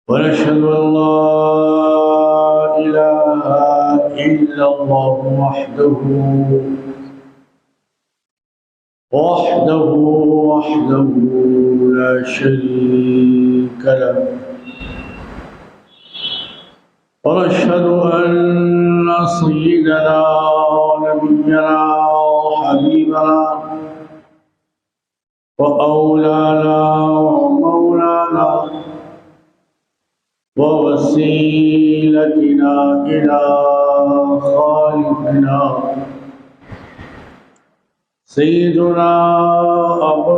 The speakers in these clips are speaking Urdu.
ونشهد أن لا إله إلا الله وحده لا شريك له، ونشهد أن سيدنا ونبينا وحبيبنا وأولانا ومولانا ووسيلتنا إلى خالقنا سيدنا أبو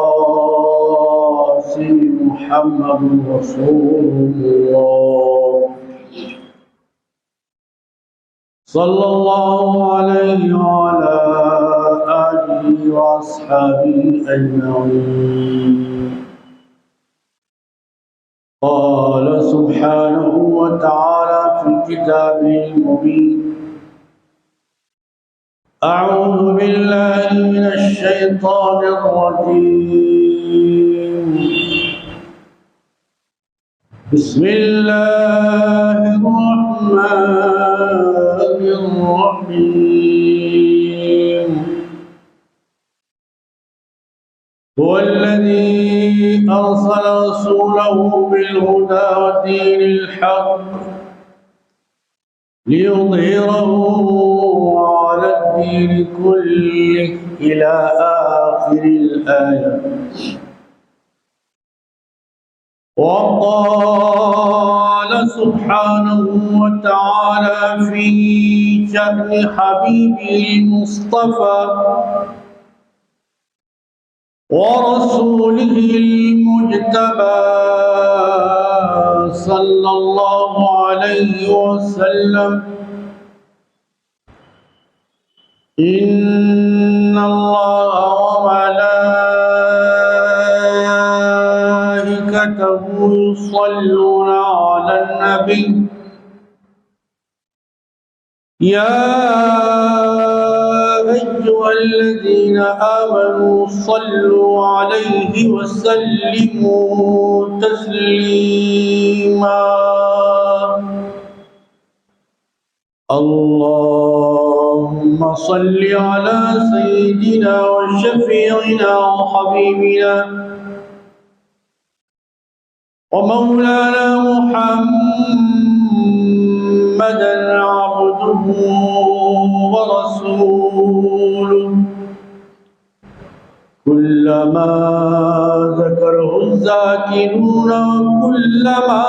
القاسم محمد رسول الله صلى الله عليه وعلى آله وأصحابه أجمعين. قال سبحانه وتعالى في كتابه المبين: أعوذ بالله من الشيطان الرجيم. بسم الله الرحمن الرحيم. هو الذي أرسل رسوله بالهدى ودين الحق ليظهره على الدين كله إلى آخر الآية. وقال سبحانه وتعالى في شأن حبيبه المصطفى ورسوله المجتبى صلى الله عليه وسلم: إن الله وملائكته يصلون على النبي يا أيها الذين آمنوا صلوا عليه وسلموا تسليما. اللهم صل على سيدنا وشفيعنا وحبيبنا ومولانا محمدا عبده ورسوله كلما ذكره الذاكرون وكلما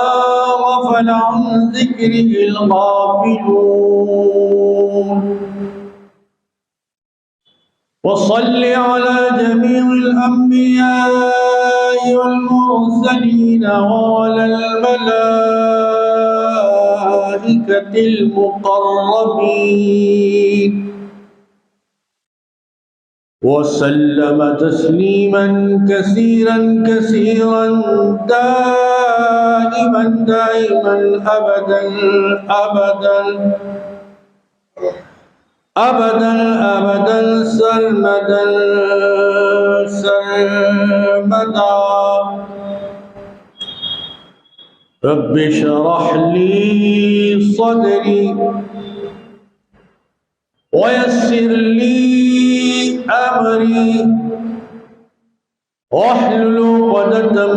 غفل عن ذكره الغافلون. وصل على جميع الأنبياء والمرسلين وعلى الملائكة المقربين وسلم تسليما كثيرا كثيرا دائما أبدا أبدا أبدا أبدا سرمدا سرمدا. رب اشرح لي صدري ويسر لي أمري واحلل عقدة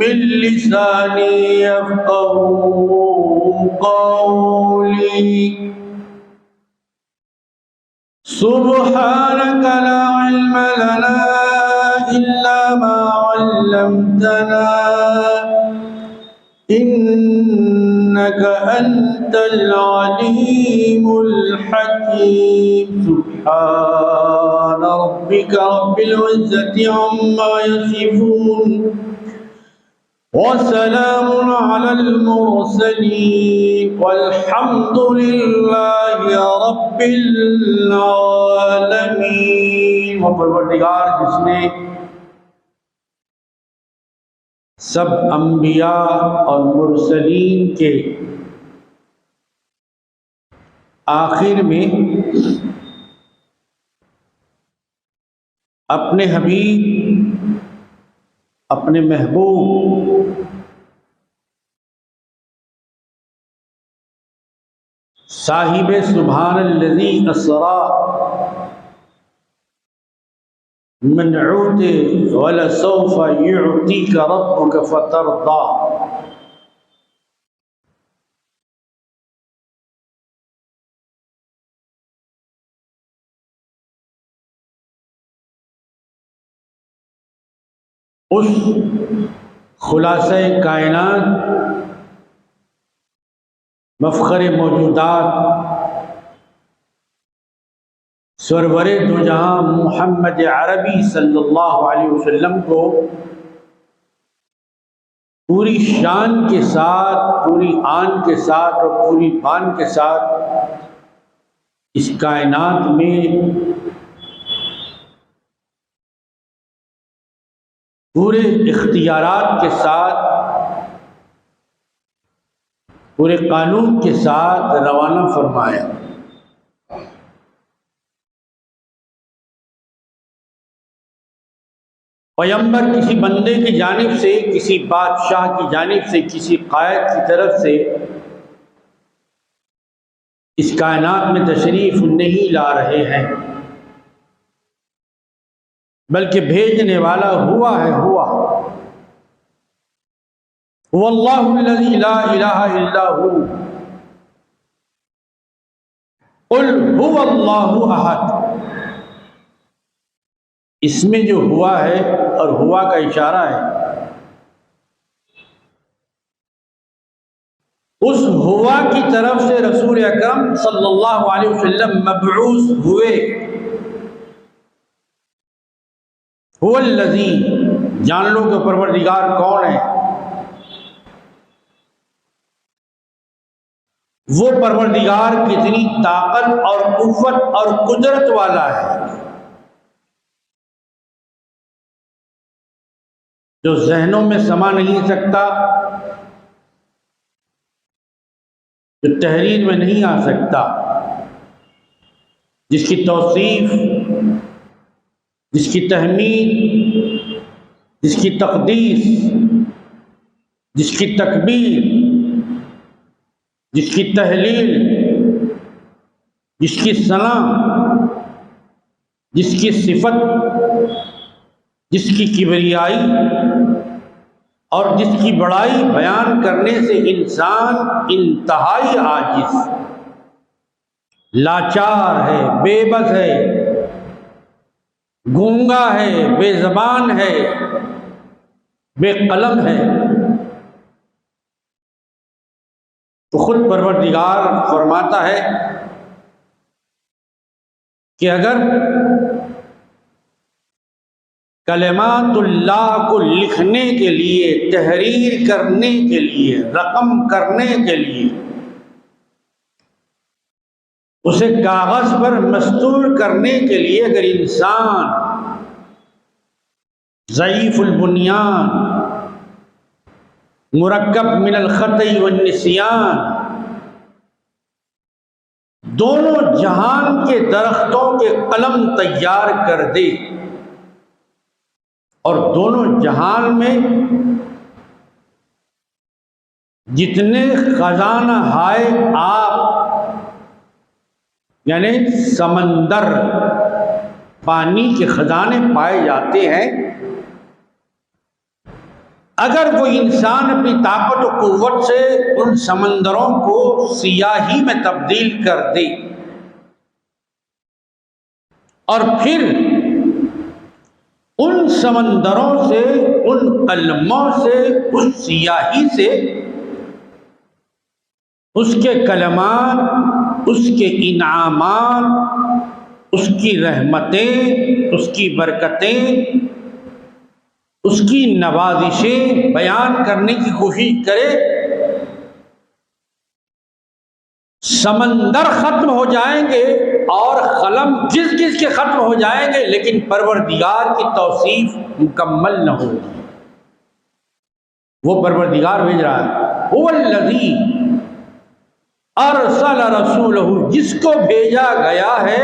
من لساني يفقهوا قولي. سبحانك لا علم لنا إلا ما علمتنا إنك أنت العليم الحكيم. سبحان ربك رب العزة عما يصفون وسلام على المرسلين والحمد لله رب العالمين. وہ پروردگار جس نے سب انبیاء اور مرسلین کے آخر میں اپنے حبیب اپنے محبوب صاحب سبحان الذی اسرا من عود ولسوف يعطيك ربك فترضى. اس خلاصہ کائنات، مفخر موجودات، سرور دو جہاں محمد عربی صلی اللہ علیہ وسلم کو پوری شان کے ساتھ، پوری آن کے ساتھ اور پوری بان کے ساتھ اس کائنات میں پورے اختیارات کے ساتھ، پورے قانون کے ساتھ روانہ فرمایا. پیغمبر کسی بندے کی جانب سے، کسی بادشاہ کی جانب سے، کسی قائد کی طرف سے اس کائنات میں تشریف نہیں لا رہے ہیں، بلکہ بھیجنے والا ہوا ہے. هو اللہ الذی لا الہ الا ہو قل هو اللہ احد. اس میں جو ہوا ہے اور ہوا کا اشارہ ہے، اس ہوا کی طرف سے رسول اکرم صلی اللہ علیہ وسلم مبعوث ہوئے. هو الذی، جان لو کہ پروردگار کون ہے. وہ پروردگار کتنی طاقت اور قوت اور قدرت والا ہے، جو ذہنوں میں سما نہیں سکتا، جو تحریر میں نہیں آ سکتا، جس کی توصیف، جس کی تحمید، جس کی تقدیس، جس کی تکبیر، جس کی تحلیل، جس کی ثنا، جس کی صفت، جس کی کبریائی اور جس کی بڑائی بیان کرنے سے انسان انتہائی عاجز، لاچار ہے، بے بس ہے، گونگا ہے، بے زبان ہے، بے قلم ہے. تو خود پروردگار فرماتا ہے کہ اگر کلمات اللہ کو لکھنے کے لیے، تحریر کرنے کے لیے، رقم کرنے کے لیے، اسے کاغذ پر مستور کرنے کے لیے اگر انسان ضعیف البنیان، مرکب من الخطأ والنسیان، دونوں جہان کے درختوں کے قلم تیار کر دے اور دونوں جہان میں جتنے خزانہ ہائے آب، یعنی سمندر، پانی کے خزانے پائے جاتے ہیں، اگر وہ انسان اپنی طاقت و قوت سے ان سمندروں کو سیاہی میں تبدیل کر دے اور پھر ان سمندروں سے، ان قلموں سے، اس سیاہی سے اس کے کلمات، اس کے انعامات، اس کی رحمتیں، اس کی برکتیں، اس کی نوازشیں بیان کرنے کی کوشش کرے، سمندر ختم ہو جائیں گے اور قلم گز کے ختم ہو جائیں گے، لیکن پروردگار کی توصیف مکمل نہ ہوگی. وہ پروردگار بھیج رہا ہے. هو الذی ارسل رسولہ، جس کو بھیجا گیا ہے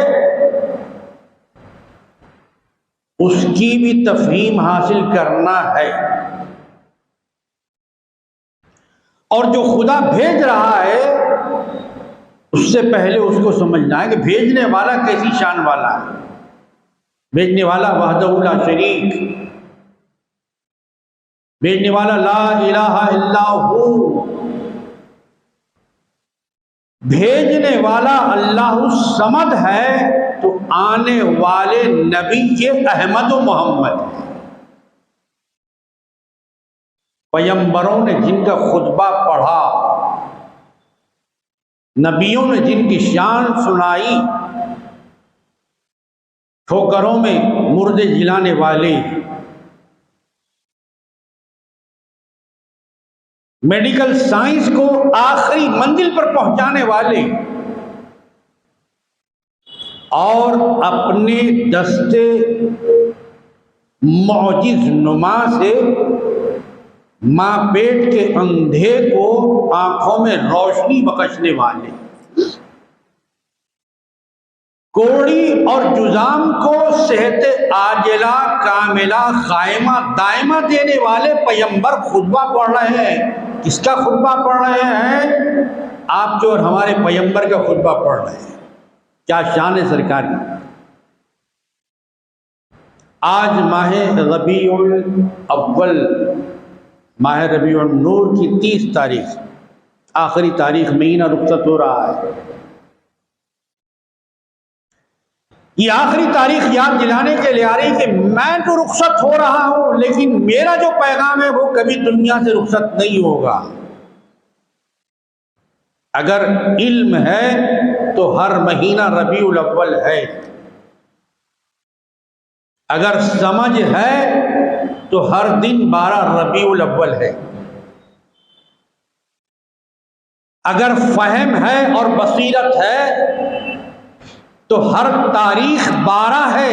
اس کی بھی تفہیم حاصل کرنا ہے. اور جو خدا بھیج رہا ہے اس سے پہلے اس کو سمجھنا ہے کہ بھیجنے والا کیسی شان والا ہے۔ بھیجنے والا وحدہ لا شریک، بھیجنے والا لا الہ الا ہو، بھیجنے والا اللہ الصمد ہے، تو آنے والے نبی یہ احمد و محمد ہے۔ پیغمبروں نے جن کا خطبہ پڑھا، نبیوں نے جن کی شان سنائی، ٹھوکروں میں مردے جلانے والے، میڈیکل سائنس کو آخری منزل پر پہنچانے والے، اور اپنے دستے معجز نما سے ماں پیٹ کے اندھے کو آنکھوں میں روشنی بخشنے والے، کوڑی اور جذام کو صحت عاجلہ کاملہ قائمہ دائمہ دینے والے پیغمبر خطبہ پڑھ رہے ہیں۔ کس کا خطبہ پڑھ رہے ہیں؟ آپ جو اور ہمارے پیغمبر کا خطبہ پڑھ رہے ہیں۔ کیا شان ہے سرکار کی۔ آج ماہ ربیع الاول، ماہ ربیع النور کی 30 تاریخ، آخری تاریخ، مہینہ رخصت ہو رہا ہے۔ یہ آخری تاریخ یاد دلانے کے لیے آ رہی کہ میں تو رخصت ہو رہا ہوں، لیکن میرا جو پیغام ہے وہ کبھی دنیا سے رخصت نہیں ہوگا۔ اگر علم ہے تو ہر مہینہ ربیع الاول ہے، اگر سمجھ ہے تو ہر دن 12 ربیع الاول ہے، اگر فہم ہے اور بصیرت ہے تو ہر تاریخ 12 ہے۔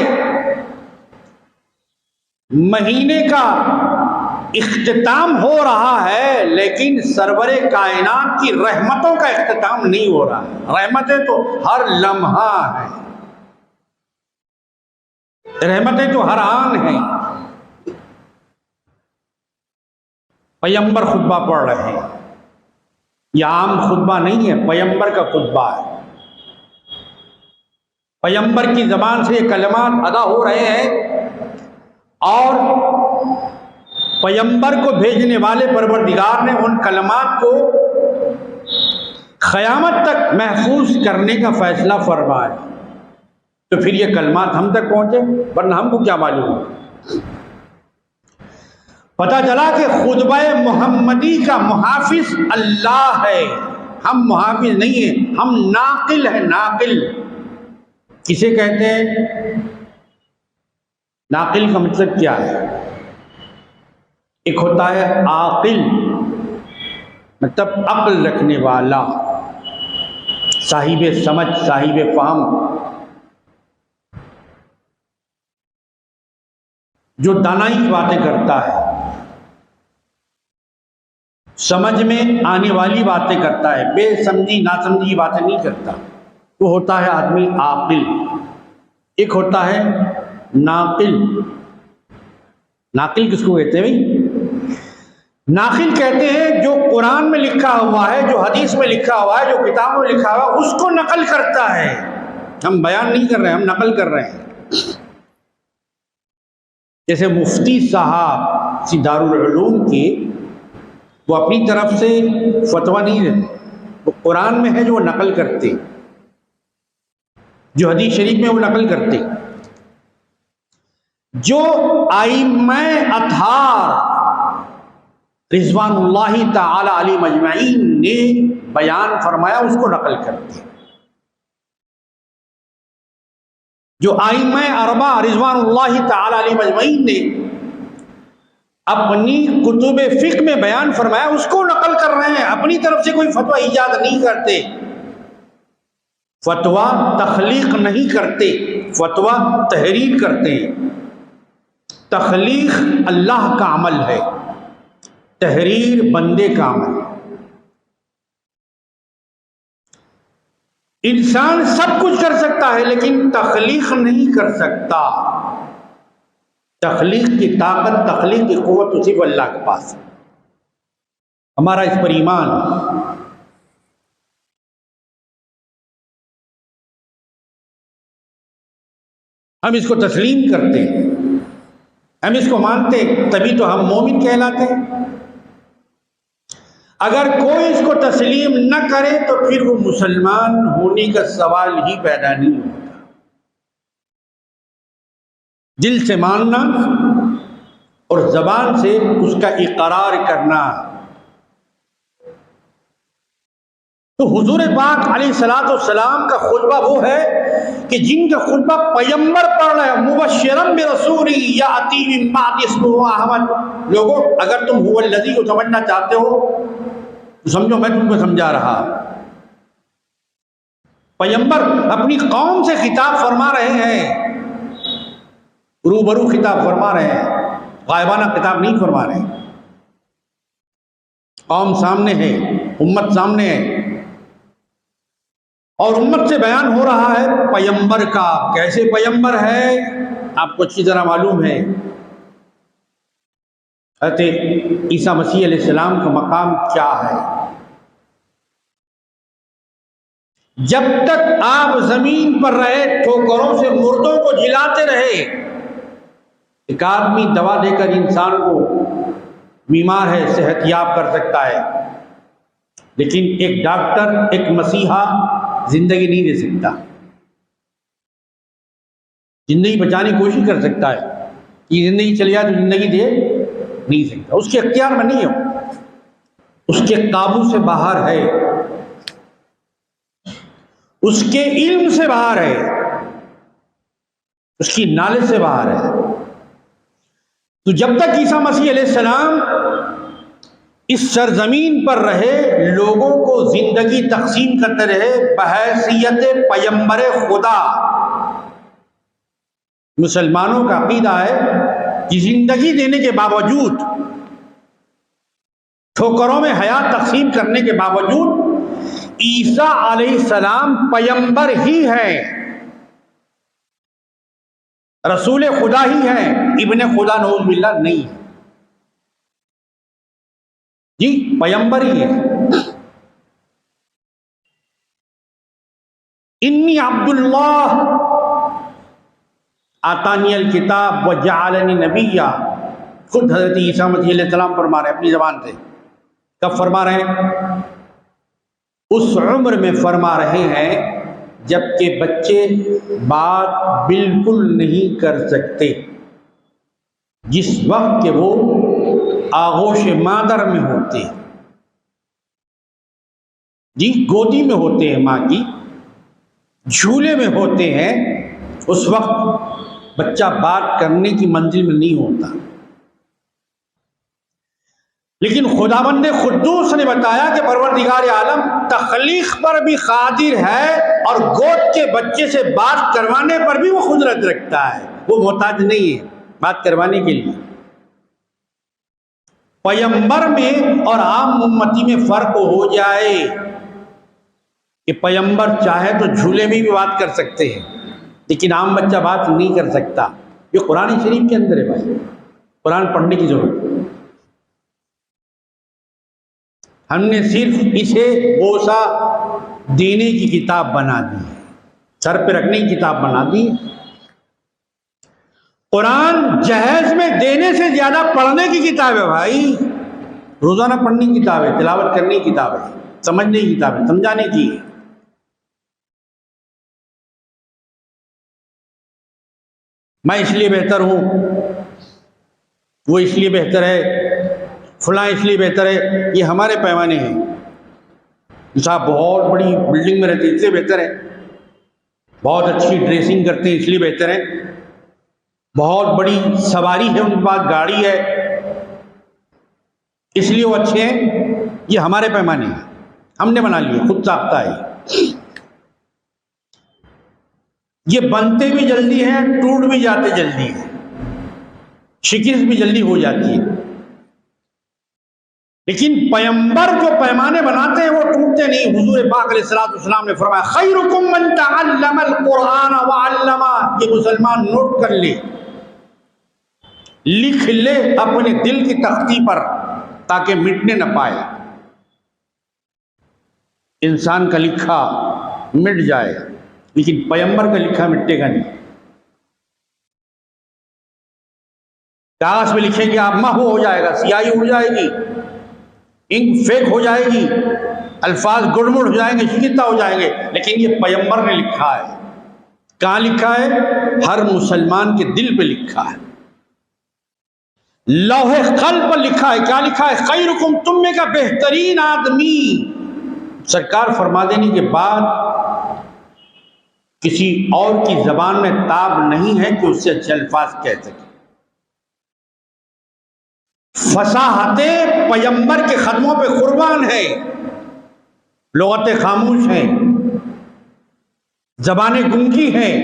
مہینے کا اختتام ہو رہا ہے، لیکن سرور کائنات کی رحمتوں کا اختتام نہیں ہو رہا ہے۔ رحمتیں تو ہر لمحہ ہیں، رحمتیں تو ہر آن ہیں۔ پیغمبر خطبہ پڑھ رہے ہیں، یہ عام خطبہ نہیں ہے، پیغمبر کا خطبہ ہے۔ پیغمبر کی زبان سے یہ کلمات ادا ہو رہے ہیں، اور پیغمبر کو بھیجنے والے پروردگار نے ان کلمات کو قیامت تک محفوظ کرنے کا فیصلہ فرمایا، تو پھر یہ کلمات ہم تک پہنچے، ورنہ ہم کو کیا معلوم۔ پتہ چلا کہ خطبہ محمدی کا محافظ اللہ ہے، ہم محافظ نہیں ہیں، ہم ناقل ہیں۔ ناقل کسے کہتے ہیں؟ ناقل کا مطلب کیا ہے؟ ایک ہوتا ہے عاقل، مطلب عقل رکھنے والا، صاحب سمجھ، صاحب فہم، جو دانائی کی باتیں کرتا ہے، سمجھ میں آنے والی باتیں کرتا ہے، بے سمجھی ناسمجھی باتیں نہیں کرتا، وہ ہوتا ہے آدمی عاقل۔ ایک ہوتا ہے ناقل۔ ناقل کس کو کہتے ہیں بھائی؟ ناقل کہتے ہیں جو قرآن میں لکھا ہوا ہے، جو حدیث میں لکھا ہوا ہے، جو کتابوں میں لکھا ہوا ہے، اس کو نقل کرتا ہے۔ ہم بیان نہیں کر رہے ہیں، ہم نقل کر رہے ہیں۔ جیسے مفتی صاحب دارالعلوم کے، وہ اپنی طرف سے فتویٰ نہیں دیتے، وہ قرآن میں ہے جو وہ نقل کرتے، جو حدیث شریف میں وہ نقل کرتے۔ جو ائمہ اطہار رضوان اللہ تعالی علیہم اجمعین نے بیان فرمایا، اس کو نقل کرتے۔ جو ائمہ اربعہ رضوان اللہ تعالی علیہم اجمعین نے اپنی کتب فقہ میں بیان فرمایا، اس کو نقل کر رہے ہیں، اپنی طرف سے کوئی فتویٰ ایجاد نہیں کرتے، فتویٰ تخلیق نہیں کرتے، فتویٰ تحریر کرتے ہیں۔ تخلیق اللہ کا عمل ہے، تحریر بندے کا عمل ہے۔ انسان سب کچھ کر سکتا ہے لیکن تخلیق نہیں کر سکتا۔ تخلیق کی طاقت، تخلیق کی قوت صرف اللہ کے پاس ہے۔ ہمارا اس پر ایمان ہم اس کو تسلیم کرتے ہیں، ہم اس کو مانتے، تبھی تو ہم مومن کہلاتے ہیں۔ اگر کوئی اس کو تسلیم نہ کرے تو پھر وہ مسلمان ہونے کا سوال ہی پیدا نہیں ہوتا۔ دل سے ماننا اور زبان سے اس کا اقرار کرنا۔ تو حضور پاک علیہ الصلوۃ والسلام کا خطبہ وہ ہے کہ جن کا خطبہ پیغمبر پڑھ رہے ہیں، مبشرا برسول یاتی من بعد اسمہ احمد۔ لوگوں، اگر تم هو الذی کو سمجھنا چاہتے ہو تو سمجھو میں تم کو سمجھا رہا۔ پیغمبر اپنی قوم سے خطاب فرما رہے ہیں، روبرو خطاب فرما رہے ہیں، غائبانہ خطاب نہیں فرما رہے ہیں۔ قوم سامنے ہے، امت سامنے ہے، اور امت سے بیان ہو رہا ہے پیغمبر کا۔ کیسے پیغمبر ہے آپ کو اچھی طرح معلوم ہے۔ حضرت عیسیٰ مسیح علیہ السلام کا مقام کیا ہے؟ جب تک آپ زمین پر رہے ٹھوکروں سے مردوں کو جلاتے رہے۔ ایک آدمی دوا دے کر انسان کو بیمار ہے صحت یاب کر سکتا ہے، لیکن ایک ڈاکٹر، ایک مسیحا زندگی نہیں دے سکتا۔ زندگی بچانے کی کوشش کر سکتا ہے، یہ زندگی چلی جائے تو زندگی دے نہیں سکتا، اس کے اختیار میں نہیں ہو، اس کے قابو سے باہر ہے، اس کے علم سے باہر ہے، اس کی نالج سے باہر ہے۔ تو جب تک عیسیٰ مسیح علیہ السلام اس سرزمین پر رہے، لوگوں کو زندگی تقسیم کرتے رہے بحیثیت پیغمبر خدا۔ مسلمانوں کا عقیدہ ہے کہ زندگی دینے کے باوجود، ٹھوکروں میں حیات تقسیم کرنے کے باوجود عیسیٰ علیہ السلام پیغمبر ہی ہیں، رسول خدا ہی ہیں، ابن خدا نعوذ باللہ نہیں ہے، جی پیغمبر ہی ہے۔ انی عبداللہ آتانی الکتاب وجعلنی نبیا۔ خود حضرت عیسیٰ مسیح علیہ السلام فرما رہے ہیں اپنی زبان سے۔ کب فرما رہے ہیں؟ اس عمر میں فرما رہے ہیں جب کہ بچے بات بالکل نہیں کر سکتے، جس وقت کہ وہ آغوش مادر میں ہوتے، جی گودی میں ہوتے ہیں، ماں کی جھولے میں ہوتے ہیں، اس وقت بچہ بات کرنے کی منزل میں نہیں ہوتا۔ لیکن خداوند قدوس نے بتایا کہ پروردگار عالم تخلیق پر بھی قادر ہے اور گود کے بچے سے بات کروانے پر بھی وہ قدرت رکھتا ہے، وہ محتاج نہیں ہے بات کروانے کے لیے۔ پیغمبر میں اور عام امتی میں فرق ہو جائے کہ پیغمبر چاہے تو جھولے میں بھی بات کر سکتے ہیں، لیکن عام بچہ بات نہیں کر سکتا۔ یہ قرآن شریف کے اندر ہے بھائی، قرآن پڑھنے کی ضرورت ہے۔ ہم نے صرف اسے بوسہ دینے کی کتاب بنا دی، سر پہ رکھنے کی کتاب بنا دی۔ قرآن جہیز میں دینے سے زیادہ پڑھنے کی کتاب ہے بھائی، روزانہ پڑھنے کی کتاب ہے، تلاوت کرنے کی کتاب ہے، سمجھنے کی کتاب ہے، سمجھانے کی ہے۔ میں اس لیے بہتر ہوں، وہ اس لیے بہتر ہے، فلاں اس لیے بہتر ہے، یہ ہمارے پیمانے ہیں۔ صاحب بہت بڑی بلڈنگ میں رہتے ہیں اس لیے بہتر ہے، بہت اچھی ڈریسنگ کرتے ہیں اس لیے بہتر ہے، بہت بڑی سواری ہے ان کے پاس، گاڑی ہے اس لیے وہ اچھے ہیں۔ یہ ہمارے پیمانے ہیں، ہم نے بنا لیے، خود ساختہ ہے۔ یہ بنتے بھی جلدی ہیں، ٹوٹ بھی جاتے جلدی ہیں، شکست بھی جلدی ہو جاتی ہے۔ لیکن پیغمبر جو پیمانے بناتے ہیں وہ ٹوٹتے نہیں۔ حضور پاک علیہ السلام نے فرمایا خیرکم من تعلم القرآن وعلمہ۔ یہ مسلمان نوٹ کر لے، لکھ لے اپنے دل کی تختی پر تاکہ مٹنے نہ پائے۔ انسان کا لکھا مٹ جائے لیکن پیغمبر کا لکھا مٹے گا نہیں۔ کاغذ پہ لکھیں گے آپ، محو ہو جائے گا، سیاہی اڑ جائے گی، انک فیک ہو جائے گی، الفاظ گڑمڑ ہو جائیں گے، شکستہ ہو جائیں گے، لیکن یہ پیغمبر نے لکھا ہے۔ کہاں لکھا ہے؟ ہر مسلمان کے دل پہ لکھا ہے، لوح قلب پر لکھا ہے۔ کیا لکھا ہے؟ خیرکم، تم میں کا بہترین آدمی۔ سرکار فرما دینے کے بعد کسی اور کی زبان میں تاب نہیں ہے کہ اس سے اچھے الفاظ کہہ سکے۔ فصاحتیں پیغمبر کے قدموں پہ قربان ہے، لغتیں خاموش ہیں، زبانیں گنگی ہیں۔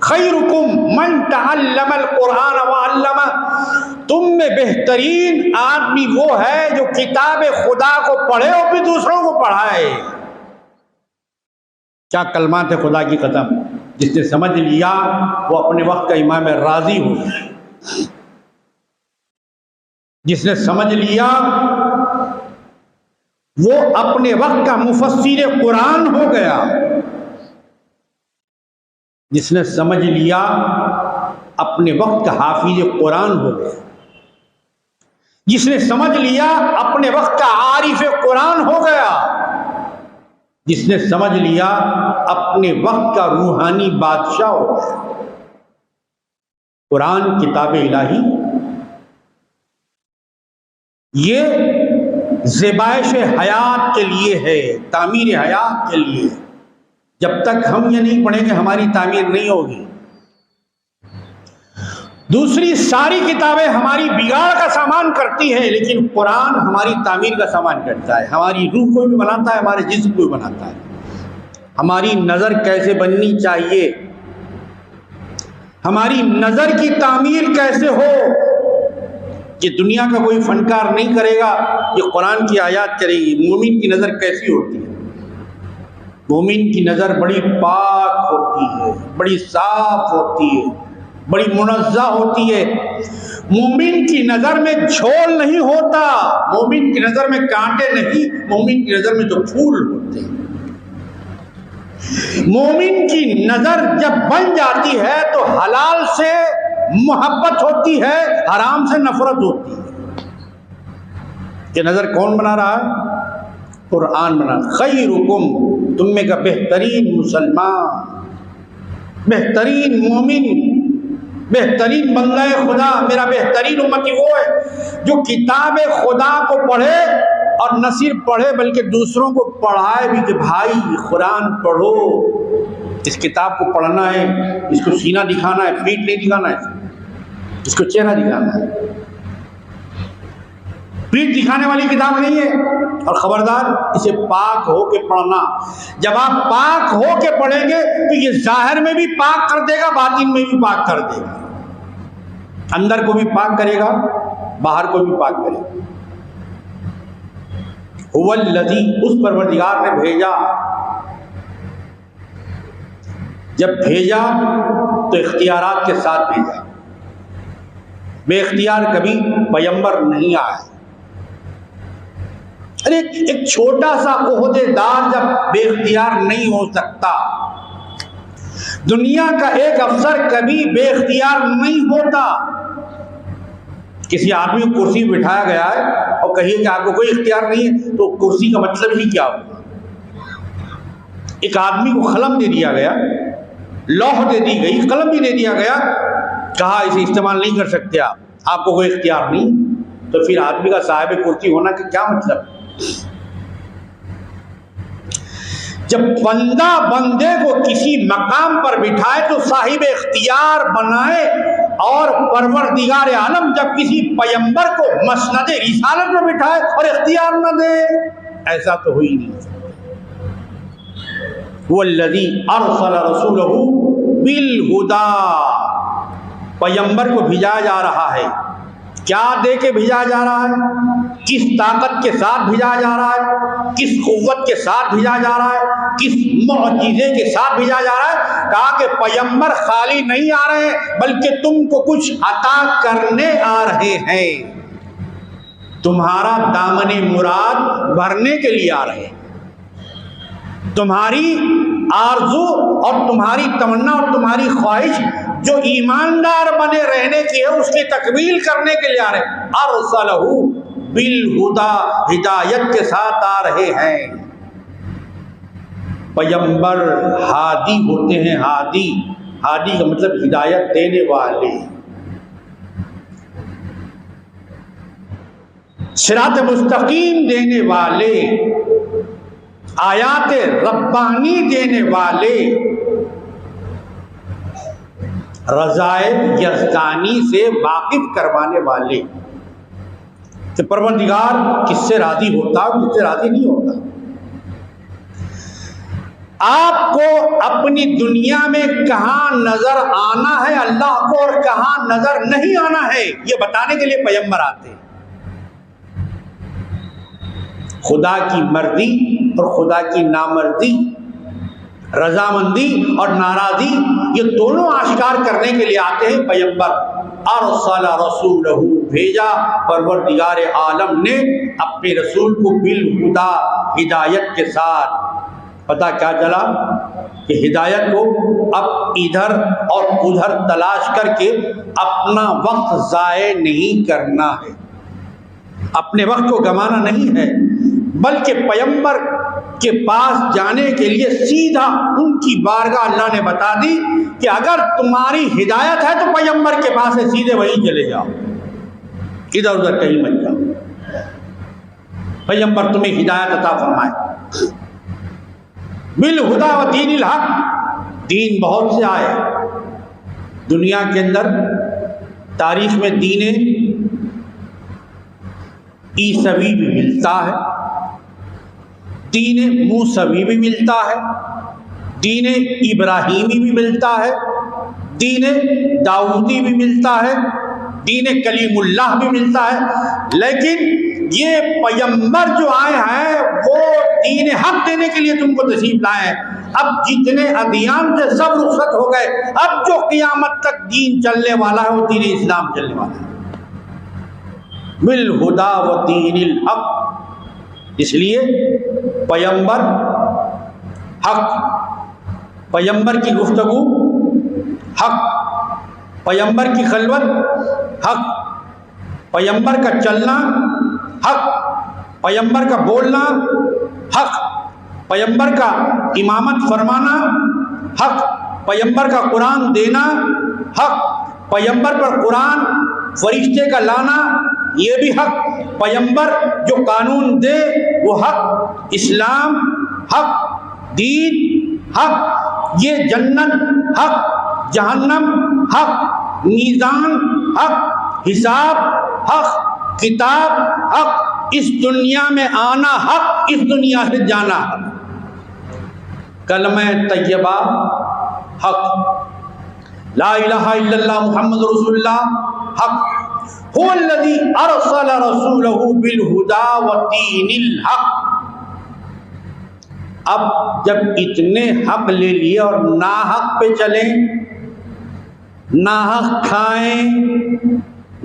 خیرکم من تعلم القرآن وعلمہ، تم میں بہترین آدمی وہ ہے جو کتاب خدا کو پڑھے اور پھر دوسروں کو پڑھائے۔ کیا کلمات ہے خدا کی قسم! جس نے سمجھ لیا وہ اپنے وقت کا امام راضی ہو گیا، جس نے سمجھ لیا وہ اپنے وقت کا مفسر قرآن ہو گیا، جس نے سمجھ لیا اپنے وقت کا حافظ قرآن ہو گیا، جس نے سمجھ لیا اپنے وقت کا عارف قرآن ہو گیا، جس نے سمجھ لیا اپنے وقت کا روحانی بادشاہ ہو گیا۔ قرآن کتاب الہی یہ زیبائش حیات کے لیے ہے، تعمیر حیات کے لیے۔ جب تک ہم یہ نہیں پڑھیں گے ہماری تعمیر نہیں ہوگی۔ دوسری ساری کتابیں ہماری بگاڑ کا سامان کرتی ہے، لیکن قرآن ہماری تعمیر کا سامان کرتا ہے، ہماری روح کو بھی بناتا ہے، ہمارے جسم کو بھی بناتا ہے۔ ہماری نظر کیسے بننی چاہیے، ہماری نظر کی تعمیر کیسے ہو، یہ دنیا کا کوئی فنکار نہیں کرے گا، یہ قرآن کی آیات کرے گی۔ مومن کی نظر کیسی ہوتی ہے؟ مومن کی نظر بڑی پاک ہوتی ہے، بڑی صاف ہوتی ہے، بڑی منزہ ہوتی ہے۔ مومن کی نظر میں جھول نہیں ہوتا، مومن کی نظر میں کانٹے نہیں، مومن کی نظر میں تو پھول ہوتے ہیں۔ مومن کی نظر جب بن جاتی ہے تو حلال سے محبت ہوتی ہے، حرام سے نفرت ہوتی ہے۔ یہ نظر کون بنا رہا ہے؟ قرآن بنا۔ خیرکم، تم میں کا بہترین مسلمان، بہترین مومن، بہترین بندہ خدا، میرا بہترین امتی وہ ہے جو کتاب خدا کو پڑھے، اور نہ صرف پڑھے بلکہ دوسروں کو پڑھائے بھی کہ بھائی قرآن پڑھو، اس کتاب کو پڑھنا ہے، اس کو سینہ دکھانا ہے، پیٹھ نہیں دکھانا ہے، اس کو چہرہ دکھانا ہے۔ پیٹھ دکھانے والی کتاب نہیں ہے، اور خبردار اسے پاک ہو کے پڑھنا۔ جب آپ پاک ہو کے پڑھیں گے تو یہ ظاہر میں بھی پاک کر دے گا، باطن میں بھی پاک کر دے گا، اندر کو بھی پاک کرے گا، باہر کو بھی پاک کرے گا۔ هو الذی، اس پروردگار نے بھیجا، جب بھیجا تو اختیارات کے ساتھ بھیجا، بے اختیار کبھی پیغمبر نہیں آیا۔ ارے ایک چھوٹا سا عہدے دار جب بے اختیار نہیں ہو سکتا، دنیا کا ایک افسر کبھی بے اختیار نہیں ہوتا۔ کسی آدمی کو کرسی پہ بٹھایا گیا ہے اور کہیے کہ آپ کو کوئی اختیار نہیں ہے تو کرسی کا مطلب ہی کیا ہوگا؟ ایک آدمی کو قلم دے دیا گیا، لوح دے دی گئی، قلم بھی دے دیا گیا، کہا اسے استعمال نہیں کر سکتے آپ کو کوئی اختیار نہیں، تو پھر آدمی کا صاحب کرسی ہونا کا کیا مطلب؟ جب بندہ بندے کو کسی مقام پر بٹھائے تو صاحب اختیار بنائے، اور پروردگار عالم جب کسی پیغمبر کو مسند رسالت میں بٹھائے اور اختیار نہ دے، ایسا تو ہو ہی نہیں سکتا۔ والذی ارسل رسولہ بالہدی، پیغمبر کو بھیجا جا رہا ہے، کیا دے کے بھیجا جا رہا ہے؟ کس طاقت کے ساتھ بھیجا جا رہا ہے؟ کس قوت کے ساتھ بھیجا جا رہا ہے؟ کس معجزے کے ساتھ بھیجا جا رہا ہے؟ کہا کہ پیغمبر خالی نہیں آ رہے ہیں بلکہ تم کو کچھ عطا کرنے آ رہے ہیں، تمہارا دامن مراد بھرنے کے لیے آ رہے ہیں، تمہاری آرزو اور تمہاری تمنا اور تمہاری خواہش جو ایماندار بنے رہنے کی ہے اس کی تکمیل کرنے کے لیے آ رہے ہیں. ارسلہ بالہدا، ہدایت کے ساتھ آ رہے ہیں. پیغمبر ہادی ہوتے ہیں. ہادی کا مطلب ہدایت دینے والے. صراط مستقیم دینے والے، آیات ربانی دینے والے، رضائے یزدانی سے واقف کروانے والے. کہ پروردگار کس سے راضی ہوتا اور کس سے راضی نہیں ہوتا. آپ کو اپنی دنیا میں کہاں نظر آنا ہے اللہ کو اور کہاں نظر نہیں آنا ہے یہ بتانے کے لیے پیغمبر آتے ہیں. خدا کی مرضی اور خدا کی نامرضی، رضامندی اور ناراضی، یہ دونوں آشکار کرنے کے لیے آتے ہیں پیغمبر. ارسل رسولہ، بھیجا پروردگار عالم نے اپنے رسول کو بالہدا، ہدایت کے ساتھ. پتہ کیا چلا کہ ہدایت کو اب ادھر اور ادھر تلاش کر کے اپنا وقت ضائع نہیں کرنا ہے، اپنے وقت کو گنوانا نہیں ہے، بلکہ پیغمبر کے پاس جانے کے لیے سیدھا ان کی بارگاہ اللہ نے بتا دی کہ اگر تمہاری ہدایت ہے تو پیغمبر کے پاس ہے، سیدھے وہیں چلے جاؤ، ادھر ادھر کہیں مت جاؤ. پیغمبر تمہیں ہدایت عطا فرمائے. بالہدا و دین الحق، دین بہت سے آئے دنیا کے اندر. تاریخ میں دین عیسوی بھی ملتا ہے، دین موسوی بھی ملتا ہے، دین ابراہیمی بھی ملتا ہے، دین داؤدی بھی ملتا ہے، دین کلیم اللہ بھی ملتا ہے. لیکن یہ پیغمبر جو آئے ہیں وہ دین حق دینے کے لیے تم کو تشریف لائے ہیں. اب جتنے ادیان سے سب رخصت ہو گئے، اب جو قیامت تک دین چلنے والا ہے وہ دین اسلام چلنے والا ہے. بالہدا و دین الحق. اس لیے پیغمبر حق، پیغمبر کی گفتگو حق، پیغمبر کی خلوت حق، پیغمبر کا چلنا حق، پیغمبر کا بولنا حق، پیغمبر کا امامت فرمانا حق، پیغمبر کا قرآن دینا حق، پیغمبر پر قرآن فرشتے کا لانا یہ بھی حق، پیغمبر جو قانون دے وہ حق، اسلام حق، دین حق، یہ جنت حق، جہنم حق، میزان حق، حساب حق، کتاب حق، اس دنیا میں آنا حق، اس دنیا سے جانا حق. کلمہ طیبہ حق، لا الہ الا اللہ محمد رسول اللہ حق. هو الذی ارسل رسولہ بالہدا ودین الحق. اب جب اتنے حق لے لیے اور ناحق پہ چلیں، ناحق کھائیں،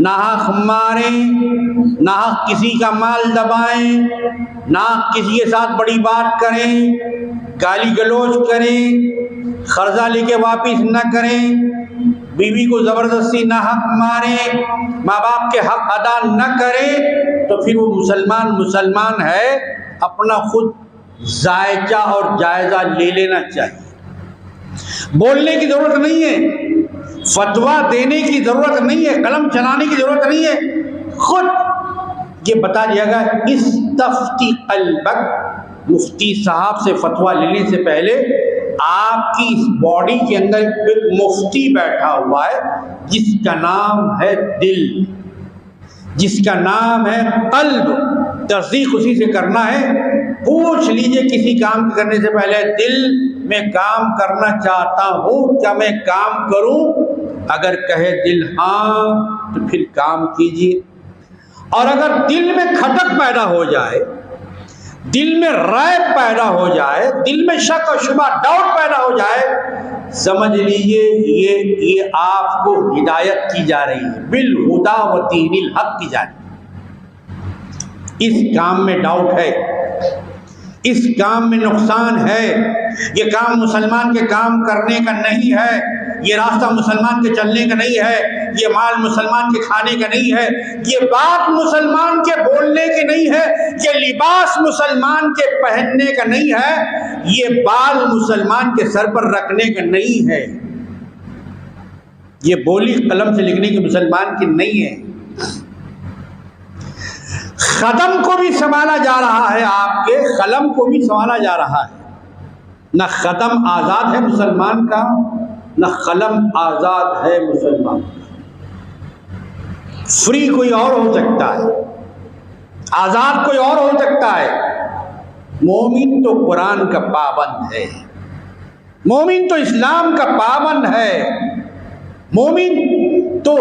ناحق ماریں، ناحق کسی کا مال دبائیں، ناحق کسی کے ساتھ بڑی بات کریں، گالی گلوچ کریں، قرضہ لے کے واپس نہ کریں، بیوی کو زبردستی ناحق ماریں، ماں باپ کے حق ادا نہ کریں، تو پھر وہ مسلمان ہے. اپنا خود ذائقہ اور جائزہ لے لینا چاہیے. بولنے کی ضرورت نہیں ہے، فتویٰ دینے کی ضرورت نہیں ہے، قلم چلانے کی ضرورت نہیں ہے. خود یہ بتا دیا گیا استفتی قلبک، مفتی صاحب سے فتویٰ لینے سے پہلے آپ کی اس باڈی کے اندر ایک مفتی بیٹھا ہوا ہے جس کا نام ہے دل، جس کا نام ہے قلب. تصدیق اسی سے کرنا ہے. پوچھ لیجئے کسی کام کرنے سے پہلے، دل میں کام کرنا چاہتا ہوں، کیا میں کام کروں؟ اگر کہے دل ہاں تو پھر کام کیجئے. اور اگر دل میں کھٹک پیدا ہو جائے، دل میں ریب پیدا ہو جائے، دل میں شک اور شبہ ڈاؤٹ پیدا ہو جائے، سمجھ لیجئے یہ آپ کو ہدایت کی جا رہی ہے، بالہدا و دین الحق کی جا رہی ہے. اس کام میں ڈاؤٹ ہے، اس کام میں نقصان ہے، یہ کام مسلمان کے کام کرنے کا نہیں ہے. یہ راستہ مسلمان کے چلنے کا نہیں ہے، یہ مال مسلمان کے کھانے کا نہیں ہے، یہ بات مسلمان کے بولنے کی نہیں ہے، یہ لباس مسلمان کے پہننے کا نہیں ہے، یہ بال مسلمان کے سر پر رکھنے کا نہیں ہے، یہ بولی قلم سے لکھنے کی مسلمان کی نہیں ہے۔ قدم کو بھی سنبھالا جا رہا ہے، آپ کے قلم کو بھی سنبھالا جا رہا ہے۔ نہ قدم آزاد ہے مسلمان کا، نہ قلم آزاد ہے مسلمان کا۔ فری کوئی اور ہو سکتا ہے، آزاد کوئی اور ہو سکتا ہے، مومن تو قرآن کا پابند ہے، مومن تو اسلام کا پابند ہے، مومن تو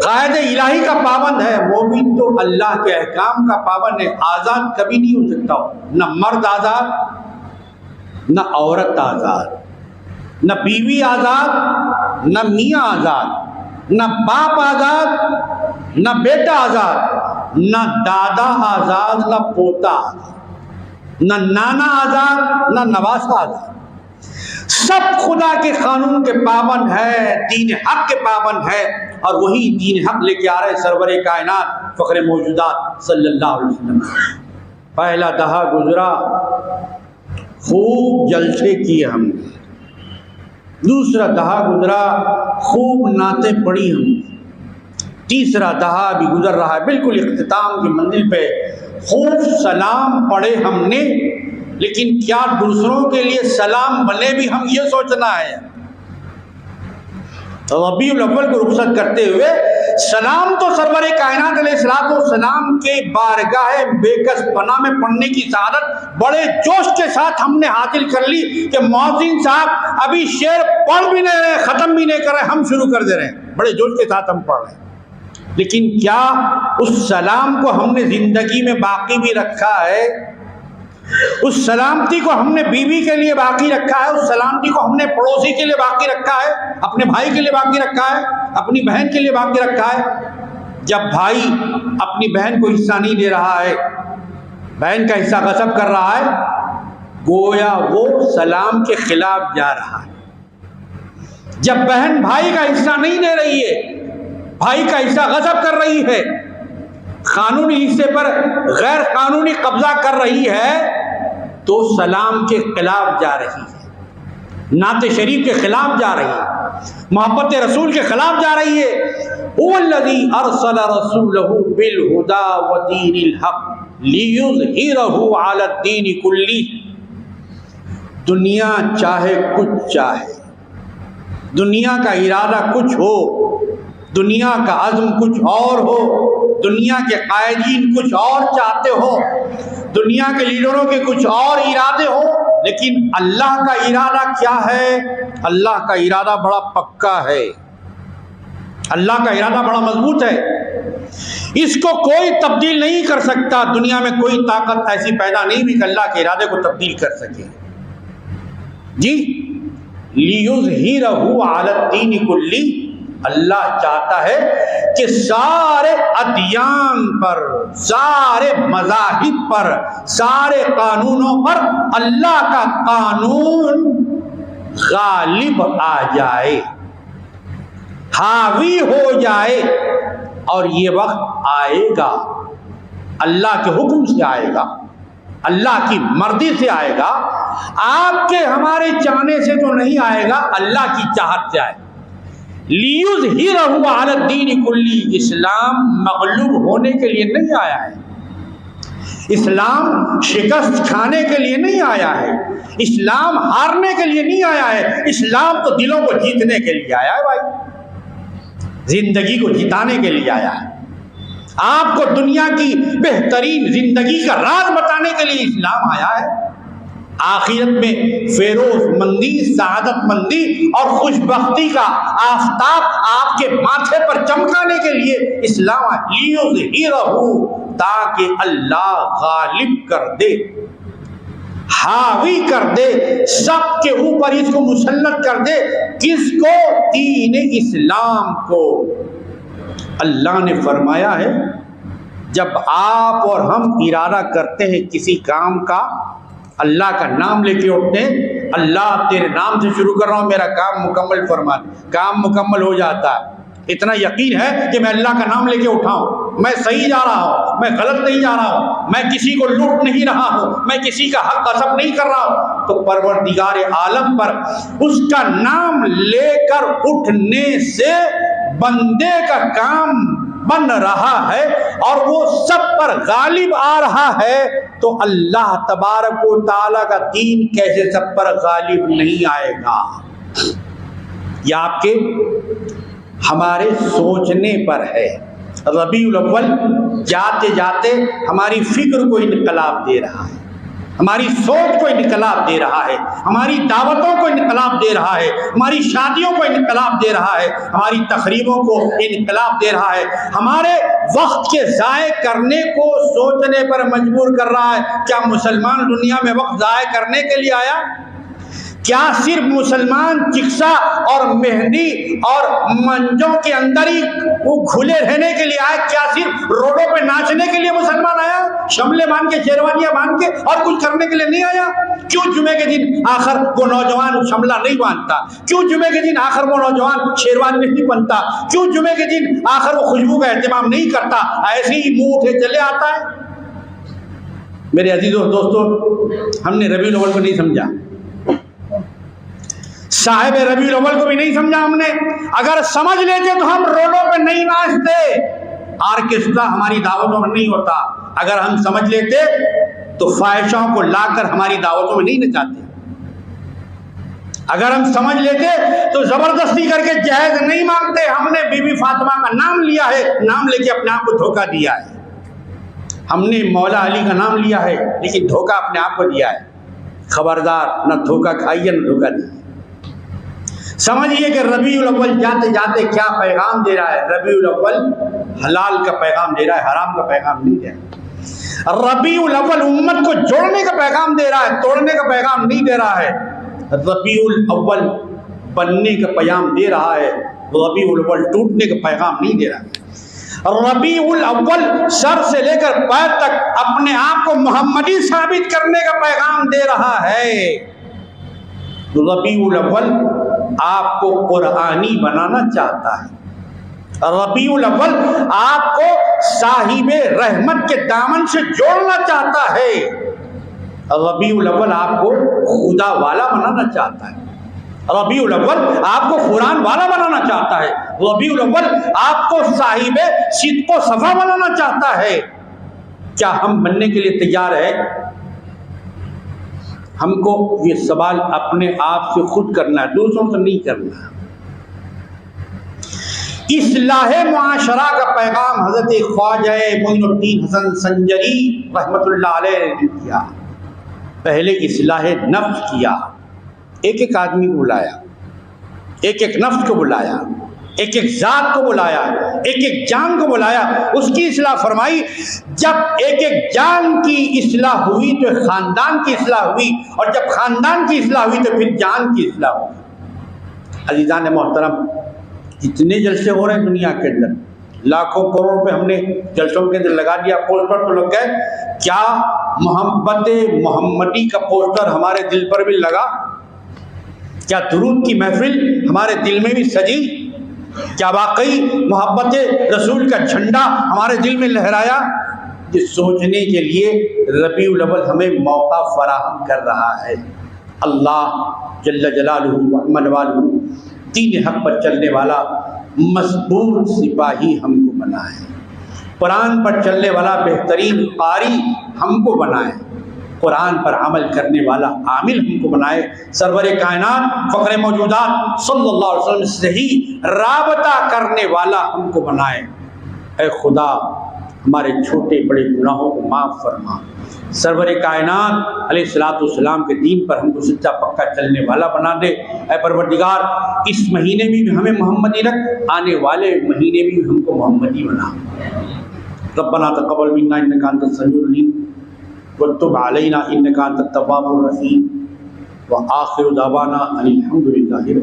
قائد الہی کا پابند ہے، مومن تو اللہ کے احکام کا پابند ہے۔ آزاد کبھی نہیں ہو سکتا، نہ مرد آزاد، نہ عورت آزاد، نہ بیوی آزاد، نہ میاں آزاد، نہ باپ آزاد، نہ بیٹا آزاد، نہ دادا آزاد، نہ پوتا آزاد، نہ نانا آزاد، نہ نواسا آزاد۔ سب خدا کے قانون کے پابند ہے، دین حق کے پابند ہے، اور وہی دین حق لے کے آ رہے سرور کائنات فخر موجودات صلی اللہ علیہ وسلم۔ پہلا دہا گزرا، خوب جلسے کیے ہم نے، دوسرا دہا گزرا، خوب نعتیں پڑھی ہم نے، تیسرا دہا بھی گزر رہا ہے بالکل اختتام کی منزل پہ، خوب سلام پڑھے ہم نے، لیکن کیا دوسروں کے لیے سلام بنے بھی ہم یہ سوچنا ہے؟ ربیع الاول کو رخصت کرتے ہوئے سلام تو سرور کائنات علیہ السلام کے بارگاہ بے کس پناہ میں پڑھنے کی سعادت بڑے جوش کے ساتھ ہم نے حاصل کر لی کہ مؤذن صاحب ابھی شعر پڑھ بھی نہیں رہے، ختم بھی نہیں کر رہے، ہم شروع کر دے رہے ہیں، بڑے جوش کے ساتھ ہم پڑھ رہے ہیں۔ لیکن کیا اس سلام کو ہم نے زندگی میں باقی بھی رکھا ہے؟ اس سلامتی کو ہم نے بیوی کے لیے باقی رکھا ہے، اس سلامتی کو ہم نے پڑوسی کے لیے باقی رکھا ہے، اپنے بھائی کے لیے باقی رکھا ہے، اپنی بہن کے لیے باقی رکھا ہے؟ جب بھائی اپنی بہن کو حصہ نہیں دے رہا ہے، بہن کا حصہ غصب کر رہا ہے، گویا وہ سلام کے خلاف جا رہا ہے۔ جب بہن بھائی کا حصہ نہیں دے رہی ہے، بھائی کا حصہ غصب کر رہی ہے، قانونی حصے پر غیر قانونی قبضہ کر رہی ہے، تو سلام کے خلاف جا رہی ہے، نعت شریف کے خلاف جا رہی ہے، محبت رسول کے خلاف جا رہی ہے۔ هو الذی ارسل رسولہ بالہدی ودین الحق لیظہرہ علی الدین کلہ۔ دنیا چاہے کچھ چاہے، دنیا کا ارادہ کچھ ہو، دنیا کا عزم کچھ اور ہو، دنیا کے قائدین کچھ اور چاہتے ہو، دنیا کے لیڈروں کے کچھ اور ارادے ہو، لیکن اللہ کا ارادہ کیا ہے؟ اللہ کا ارادہ بڑا پکا ہے، اللہ کا ارادہ بڑا مضبوط ہے، اس کو کوئی تبدیل نہیں کر سکتا۔ دنیا میں کوئی طاقت ایسی پیدا نہیں ہوئی کہ اللہ کے ارادے کو تبدیل کر سکے۔ جی، لیظہرہ علی الدین کلہ، اللہ چاہتا ہے کہ سارے ادیان پر، سارے مذاہب پر، سارے قانونوں پر اللہ کا قانون غالب آ جائے، حاوی ہو جائے، اور یہ وقت آئے گا، اللہ کے حکم سے آئے گا، اللہ کی مرضی سے آئے گا، آپ کے ہمارے چاہنے سے تو نہیں آئے گا، اللہ کی چاہت سے آئے گا۔ لیظہرہ علی الدین کلہ، اسلام مغلوب ہونے کے لیے نہیں آیا ہے، اسلام شکست کھانے کے لیے نہیں آیا ہے، اسلام ہارنے کے لیے نہیں آیا ہے، اسلام تو دلوں کو جیتنے کے لیے آیا ہے بھائی، زندگی کو جتانے کے لیے آیا ہے، آپ کو دنیا کی بہترین زندگی کا راز بتانے کے لیے اسلام آیا ہے، آخرت میں فیروز مندی، سعادت مندی اور خوش بختی کا آفتاب آپ کے ماتھے پر چمکانے کے لیے اسلام لیظہرہ، تاکہ اللہ غالب کر دے، حاوی کر دے، سب کے اوپر اس کو مسلط کر دے، کس کو؟ دین اسلام کو۔ اللہ نے فرمایا ہے جب آپ اور ہم ارادہ کرتے ہیں کسی کام کا، اللہ کا نام لے کے اٹھتے ہیں، اللہ تیرے نام سے شروع کر رہا ہوں، میرا کام مکمل فرما دے۔ کام مکمل ہو جاتا ہے، اتنا یقین ہے کہ میں اللہ کا نام لے کے اٹھاؤں، میں صحیح جا رہا ہوں، میں غلط نہیں جا رہا ہوں، میں کسی کو لوٹ نہیں رہا ہوں، میں کسی کا حق غصب نہیں کر رہا ہوں، تو پروردگار عالم پر اس کا نام لے کر اٹھنے سے بندے کا کام بن رہا ہے اور وہ سب پر غالب آ رہا ہے، تو اللہ تبارک و تعالیٰ کا دین کیسے سب پر غالب نہیں آئے گا؟ یہ آپ کے ہمارے سوچنے پر ہے۔ ربیع الاول جاتے جاتے ہماری فکر کو انقلاب دے رہا ہے، ہماری سوچ کو انقلاب دے رہا ہے، ہماری دعوتوں کو انقلاب دے رہا ہے، ہماری شادیوں کو انقلاب دے رہا ہے، ہماری تقریبوں کو انقلاب دے رہا ہے، ہمارے وقت کے ضائع کرنے کو سوچنے پر مجبور کر رہا ہے۔ کیا مسلمان دنیا میں وقت ضائع کرنے کے لیے آیا؟ کیا صرف مسلمان چکسا اور مہندی اور منجوں کے اندر ہی وہ کھلے رہنے کے لیے آئے؟ کیا صرف روڈوں پہ ناچنے کے لیے مسلمان آیا، شملے باندھ کے شیروانیاں باندھ کے، اور کچھ کرنے کے لیے نہیں آیا؟ کیوں جمعے کے دن آخر وہ نوجوان شملہ نہیں باندھتا؟ کیوں جمعے کے دن آخر وہ نوجوان شیروانی نہیں پہنتا؟ کیوں جمعے کے دن آخر وہ خوشبو کا اہتمام نہیں کرتا؟ ایسے ہی منہ اٹھے چلے آتا ہے۔ میرے عزیزوں دوستوں، ہم نے ربیع الاول کو نہیں سمجھا، صاحب ربیع الاول کو بھی نہیں سمجھا ہم نے۔ اگر سمجھ لیتے تو ہم روڈوں پہ نہیں ناچتے، آرکیسٹرا ہماری دعوتوں میں نہیں ہوتا۔ اگر ہم سمجھ لیتے تو فاحشوں کو لا کر ہماری دعوتوں میں نہیں نچاتے۔ اگر ہم سمجھ لیتے تو زبردستی کر کے جہیز نہیں مانگتے۔ ہم نے بی بی فاطمہ کا نام لیا ہے، نام لے کے اپنے آپ کو دھوکہ دیا ہے۔ ہم نے مولا علی کا نام لیا ہے لیکن دھوکہ اپنے آپ کو دیا ہے۔ خبردار، نہ دھوکہ کھائیے نہ دھوکہ دیجیے۔ سمجھیے کہ ربیع الاول جاتے جاتے کیا پیغام دے رہا ہے۔ ربیع الاول حلال کا پیغام دے رہا ہے، حرام کا پیغام نہیں دے رہا۔ ربیع الاول امت کو جوڑنے کا پیغام دے رہا ہے، توڑنے کا پیغام نہیں دے رہا ہے۔ ربیع الاول بننے کا پیغام دے رہا ہے، ربیع الاول ٹوٹنے کا پیغام نہیں دے رہا ہے۔ ربیع الاول سر سے لے کر پیر تک اپنے آپ کو محمدی ثابت کرنے کا پیغام دے رہا ہے۔ ربیع الاول آپ کو قرآنی بنانا چاہتا ہے۔ ربیع الاول آپ کو صاحب رحمت کے دامن سے جوڑنا چاہتا ہے۔ ربیع الاول آپ کو خدا والا بنانا چاہتا ہے۔ ربیع الاول آپ کو قرآن والا بنانا چاہتا ہے۔ ربیع الاول آپ کو صاحب صدق و صفا بنانا چاہتا ہے۔ کیا ہم بننے کے لیے تیار ہیں؟ ہم کو یہ سوال اپنے آپ سے خود کرنا ہے، دوسروں سے نہیں کرنا۔ اصلاح معاشرہ کا پیغام حضرت خواجہ معین الدین حسن سنجری رحمۃ اللہ علیہ نے کیا۔ پہلے اصلاح نفس کیا، ایک ایک آدمی کو بلایا، ایک ایک نفس کو بلایا، ایک ایک ذات کو بلایا، ایک ایک جان کو بلایا، اس کی اصلاح فرمائی۔ جب ایک ایک جان کی اصلاح ہوئی تو خاندان کی اصلاح ہوئی، اور جب خاندان کی اصلاح ہوئی تو پھر جان کی اصلاح ہوئی۔ عزیزان محترم، اتنے جلسے ہو رہے ہیں دنیا کے اندر، لاکھوں کروڑ روپے ہم نے جلسوں کے اندر لگا دیا، پوسٹر تو لگ گئے، کیا محبت محمدی کا پوسٹر ہمارے دل پر بھی لگا؟ کیا درود کی محفل ہمارے دل میں بھی سجی؟ کیا واقعی محبت رسول کا جھنڈا ہمارے دل میں لہرایا؟ یہ سوچنے کے لیے ربیع الاول ہمیں موقع فراہم کر رہا ہے۔ اللہ جل جلالہ وعظم والہ دین حق پر چلنے والا مصبور سپاہی ہم کو بنائے، قرآن پر چلنے والا بہترین قاری ہم کو بنائے، قرآن پر عمل کرنے والا عامل ہم کو بنائے، سرور کائنات فخر موجودات صلی اللہ علیہ وسلم سے صحیح رابطہ کرنے والا ہم کو بنائے۔ اے خدا، ہمارے چھوٹے بڑے گناہوں کو معاف فرما، سرور کائنات علیہ الصلوۃ والسلام کے دین پر ہم کو سچا پکا چلنے والا بنا دے۔ اے پروردگار، اس مہینے میں بھی ہمیں محمدی رکھ، آنے والے مہینے بھی ہم کو محمدی بنا۔ ربنا تقبل منا انک انت السمیع العلیم وتب علینا انک انت التواب الرحیم وآخر دعوانا ان الحمد للہ۔